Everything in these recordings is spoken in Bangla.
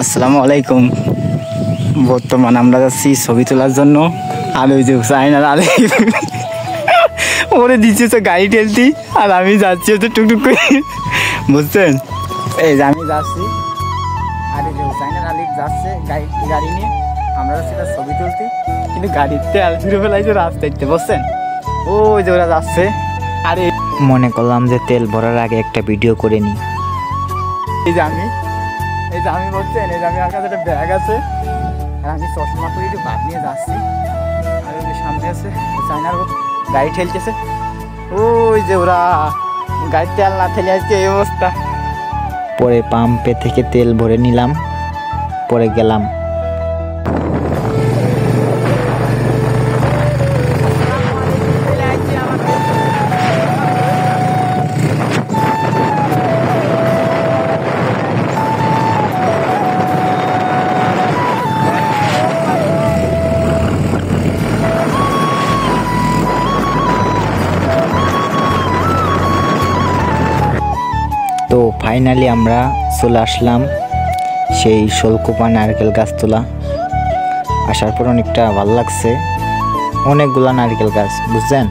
আসসালামু আলাইকুম। বর্তমান আমরা যাচ্ছি ছবি তোলার জন্য। আর ওই যে চাইনার আলে ওরে দিচ্ছে তো গাড়ি ঠেলতি, আর আমি যাচ্ছি তো টুকটুক করে, বুঝছেন? এই যে আমি যাচ্ছি, আর এই যে চাইনার আলি যাচ্ছে গাড়ি নিয়ে, আমরা যাচ্ছি তার ছবি তুলতে, কিন্তু গাড়ির তেল ফিরে ফেলাইছে রাস্তাইতে, বুঝছেন? ওই যে ওরা যাচ্ছে। আরে মনে করলাম যে তেল ভরার আগে একটা ভিডিও করে নিই। এই যে আমি বলছেন, এই যে আমি আমার কাছে একটা ব্যাগ আছে, আর আমি চশমা করে একটু ভাত নিয়ে যাচ্ছি। আর ওই যে সামনে আছে চাইনার গাড়ি ঠেলতেছে, ওই যে ওরা গাড়ির তেল না ঠেলে আজকে এই অবস্থা। পরে পাম্পে থেকে তেল ভরে নিলাম, পরে গেলাম। তো ফাইনালি আমরা চলে আসলাম সেই শোলকোপা নারকেল গাছতলা। আসার পর অনেকটা ভালো লাগছে, অনেকগুলা নারকেল গাছ, বুঝছেন?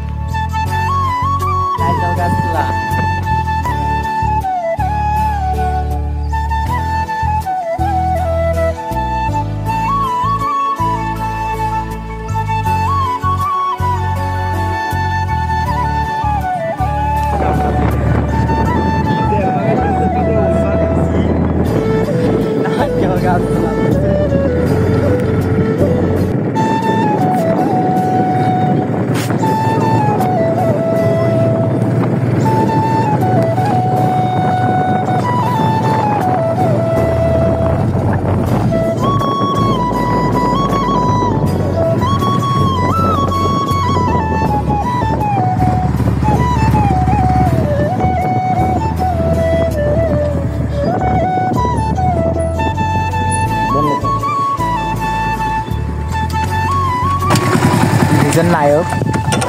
নায়ক,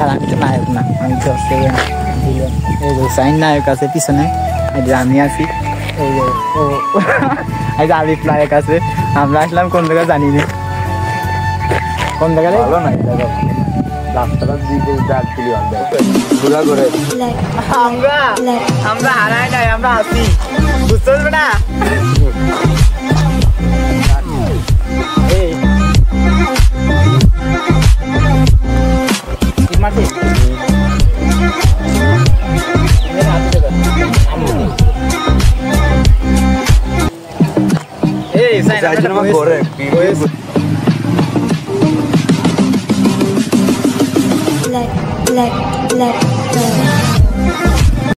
আর আমি তো নায়ক না, আমি তো এই যে সাইন নায়ক আছে পিছনে, এই যে আমি আছি, এই যে ও এই যে আলিফ নায়ক আছে। আমরা আসলাম কোন জায়গায় জানি না, কোন জায়গায় ভালো নাই আমরা হারাই নাই, আমরা আছি, বুঝতে পারবে না? let